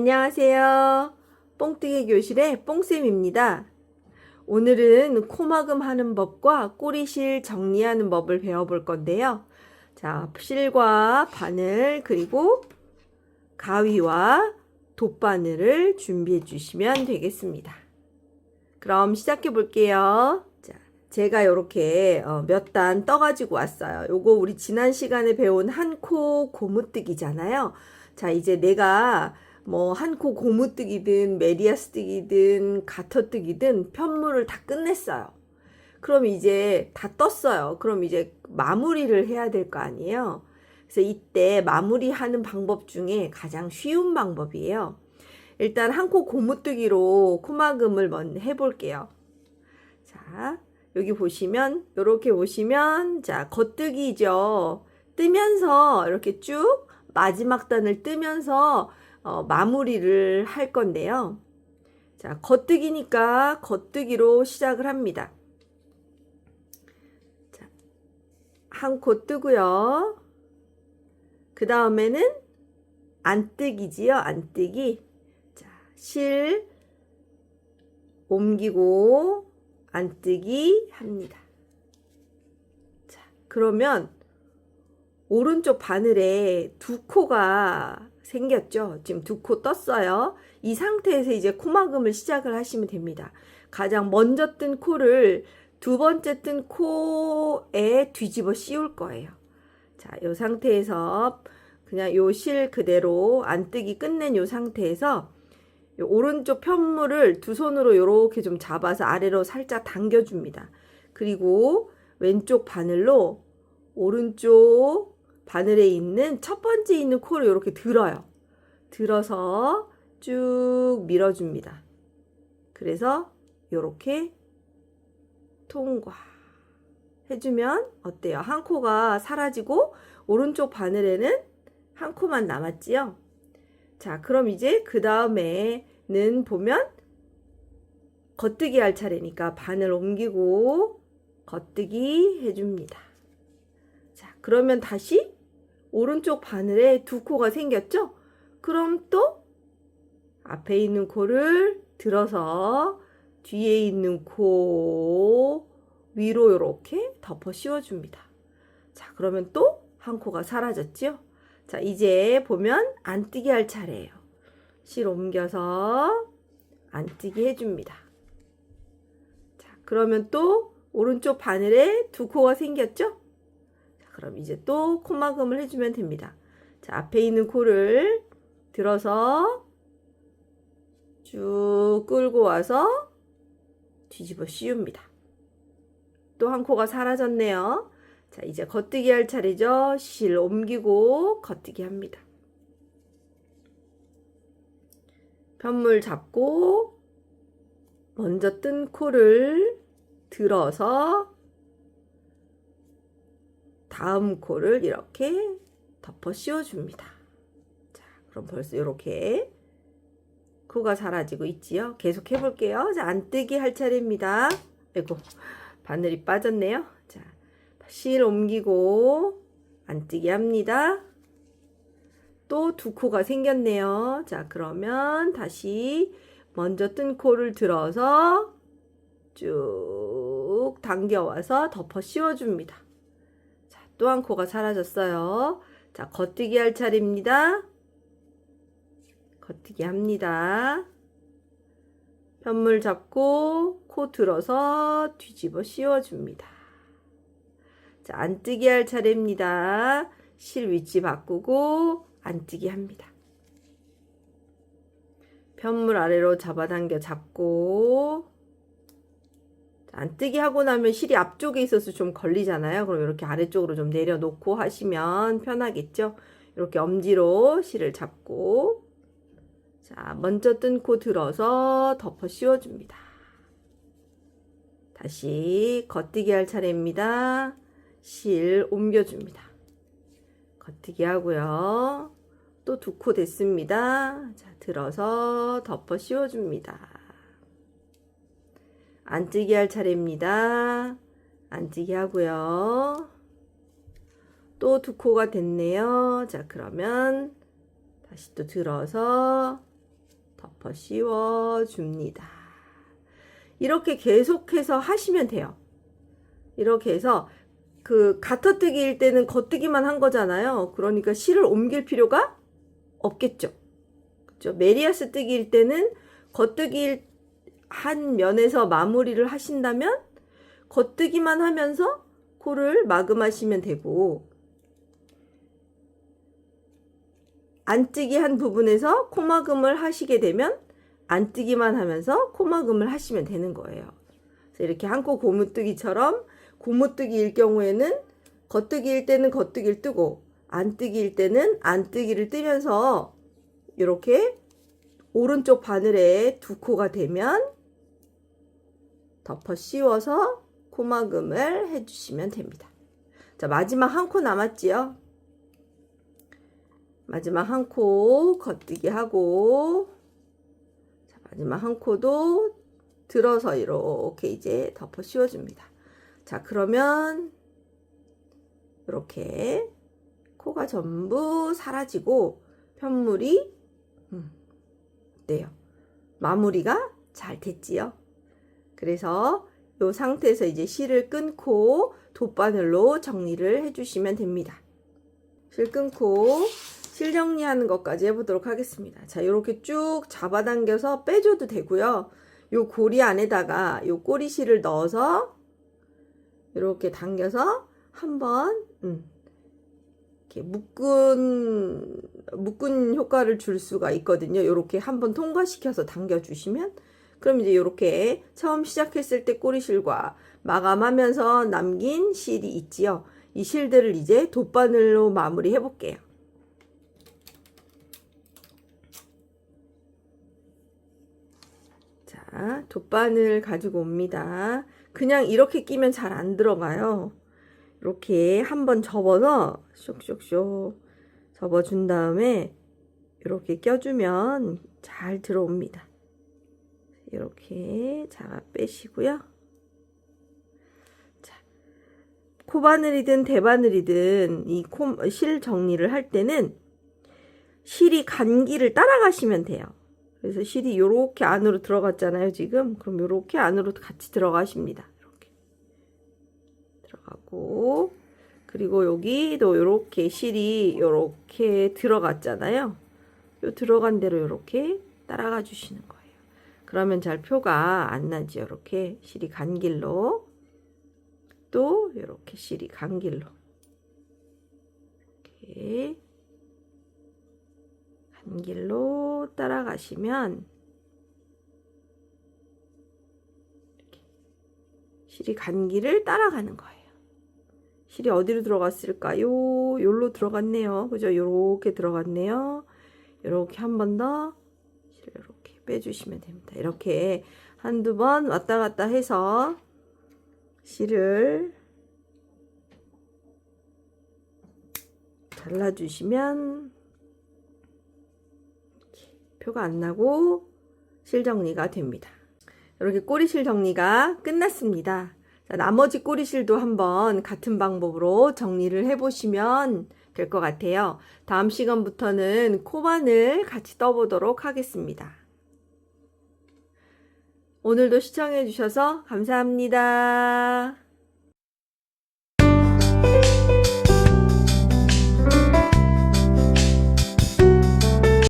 안녕하세요. 뽕뜨기 교실의 뽕쌤입니다. 오늘은 코막음 하는 법과 꼬리실 정리하는 법을 배워볼 건데요. 자, 실과 바늘 그리고 가위와 돗바늘을 준비해 주시면 되겠습니다. 그럼 시작해 볼게요. 자, 제가 이렇게 몇 단 떠가지고 왔어요. 요거 우리 지난 시간에 배운 한 코 고무뜨기잖아요. 자, 이제 내가 뭐 한 코 고무뜨기든 메리아스뜨기든 가터뜨기든 편물을 다 끝냈어요. 그럼 이제 다 떴어요. 그럼 이제 마무리를 해야 될 거 아니에요. 그래서 이때 마무리하는 방법 중에 가장 쉬운 방법이에요. 일단 한 코 고무뜨기로 코막음을 먼저 해볼게요. 자, 여기 보시면 이렇게 보시면 자, 겉뜨기죠. 뜨면서 이렇게 쭉 마지막 단을 뜨면서 마무리를 할 건데요. 자, 겉뜨기니까 겉뜨기로 시작을 합니다. 자, 한 코 뜨고요. 그 다음에는 안뜨기지요. 안뜨기. 자, 실 옮기고 안뜨기 합니다. 자, 그러면 오른쪽 바늘에 두 코가 생겼죠. 지금 두 코 떴어요. 이 상태에서 이제 코막음을 시작을 하시면 됩니다. 가장 먼저 뜬 코를 두 번째 뜬 코에 뒤집어 씌울 거예요. 자, 이 상태에서 그냥 요 실 그대로 안뜨기 끝낸 요 상태에서 요 오른쪽 편물을 두 손으로 이렇게 좀 잡아서 아래로 살짝 당겨줍니다. 그리고 왼쪽 바늘로 오른쪽 바늘에 있는 첫 번째 있는 코를 이렇게 들어요. 들어서 쭉 밀어줍니다. 그래서 이렇게 통과 해주면 어때요? 한 코가 사라지고 오른쪽 바늘에는 한 코만 남았지요? 자, 그럼 이제 그 다음에는 보면 겉뜨기 할 차례니까 바늘 옮기고 겉뜨기 해줍니다. 자, 그러면 다시 오른쪽 바늘에 두 코가 생겼죠? 그럼 또 앞에 있는 코를 들어서 뒤에 있는 코 위로 이렇게 덮어 씌워줍니다. 자, 그러면 또 한 코가 사라졌죠? 자, 이제 보면 안뜨기 할 차례예요. 실 옮겨서 안뜨기 해줍니다. 자, 그러면 또 오른쪽 바늘에 두 코가 생겼죠? 자, 그럼 이제 또 코막음을 해주면 됩니다. 자, 앞에 있는 코를 들어서 쭉 끌고 와서 뒤집어 씌웁니다. 또 한 코가 사라졌네요. 자, 이제 겉뜨기 할 차례죠. 실 옮기고 겉뜨기 합니다. 편물 잡고 먼저 뜬 코를 들어서 다음 코를 이렇게 덮어 씌워줍니다. 자, 그럼 벌써 이렇게 코가 사라지고 있지요. 계속 해볼게요. 자, 안뜨기 할 차례입니다. 아이고, 바늘이 빠졌네요. 자, 실 옮기고 안뜨기 합니다. 또 두 코가 생겼네요. 자, 그러면 다시 먼저 뜬 코를 들어서 쭉 당겨와서 덮어 씌워줍니다. 자, 또 한 코가 사라졌어요. 자, 겉뜨기 할 차례입니다. 겉뜨기 합니다. 편물 잡고 코 들어서 뒤집어 씌워줍니다. 자, 안뜨기 할 차례입니다. 실 위치 바꾸고 안뜨기 합니다. 편물 아래로 잡아당겨 잡고 안뜨기 하고 나면 실이 앞쪽에 있어서 좀 걸리잖아요. 그럼 이렇게 아래쪽으로 좀 내려놓고 하시면 편하겠죠. 이렇게 엄지로 실을 잡고 자, 먼저 뜬 코 들어서 덮어 씌워줍니다. 다시 겉뜨기 할 차례입니다. 실 옮겨줍니다. 겉뜨기 하고요. 또 두 코 됐습니다. 자, 들어서 덮어 씌워줍니다. 안뜨기 할 차례입니다. 안뜨기 하고요. 또 두 코가 됐네요. 자, 그러면 다시 또 들어서 덮어 씌워 줍니다. 이렇게 계속해서 하시면 돼요. 이렇게 해서 그 가터뜨기일 때는 겉뜨기만 한 거잖아요. 그러니까 실을 옮길 필요가 없겠죠. 그렇죠? 메리아스 뜨기일 때는 겉뜨기 한 면에서 마무리를 하신다면 겉뜨기만 하면서 코를 마감하시면 되고, 안뜨기 한 부분에서 코마금을 하시게 되면 안뜨기만 하면서 코마금을 하시면 되는 거예요. 그래서 이렇게 한코 고무뜨기처럼 고무뜨기일 경우에는 겉뜨기일 때는 겉뜨기를 뜨고 안뜨기일 때는 안뜨기를 뜨면서 이렇게 오른쪽 바늘에 두 코가 되면 덮어 씌워서 코마금을 해주시면 됩니다. 자, 마지막 한 코 남았지요? 마지막 한 코 겉뜨기 하고, 자, 마지막 한 코도 들어서 이렇게 이제 덮어 씌워줍니다. 자, 그러면 이렇게 코가 전부 사라지고 편물이 어때요? 마무리가 잘 됐지요? 그래서 이 상태에서 이제 실을 끊고 돗바늘로 정리를 해주시면 됩니다. 실 끊고 실 정리하는 것까지 해보도록 하겠습니다. 자, 이렇게 쭉 잡아당겨서 빼줘도 되고요. 요 고리 안에다가 요 꼬리실을 넣어서 이렇게 당겨서 한번 이렇게 묶은 효과를 줄 수가 있거든요. 이렇게 한번 통과시켜서 당겨주시면, 그럼 이제 이렇게 처음 시작했을 때 꼬리실과 마감하면서 남긴 실이 있지요. 이 실들을 이제 돗바늘로 마무리 해볼게요. 자, 돗바늘 가지고 옵니다. 그냥 이렇게 끼면 잘 안 들어가요. 이렇게 한번 접어서 쇽쇽쇽 접어준 다음에 이렇게 껴주면 잘 들어옵니다. 이렇게 잡아 빼시고요. 자, 코바늘이든 대바늘이든 이 실 정리를 할 때는 실이 간 길을 따라가시면 돼요. 그래서 실이 이렇게 안으로 들어갔잖아요, 지금. 그럼 이렇게 안으로 같이 들어가십니다. 이렇게 들어가고, 그리고 여기도 이렇게 실이 이렇게 들어갔잖아요. 요 들어간 대로 이렇게 따라가 주시는 거예요. 그러면 잘 표가 안 나죠. 이렇게 실이 간 길로, 또 이렇게 실이 간 길로 이렇게 간 길로 따라가시면 이렇게 실이 간 길을 따라가는 거예요. 실이 어디로 들어갔을까요? 요로 들어갔네요. 그죠? 요렇게 들어갔네요. 요렇게 한 번 더 실을 이렇게 빼주시면 됩니다. 이렇게 한두 번 왔다 갔다 해서 실을 잘라주시면 표가 안 나고 실 정리가 됩니다. 이렇게 꼬리실 정리가 끝났습니다. 자, 나머지 꼬리실도 한번 같은 방법으로 정리를 해보시면 될 것 같아요. 다음 시간부터는 코바늘 같이 떠보도록 하겠습니다. 오늘도 시청해 주셔서 감사합니다.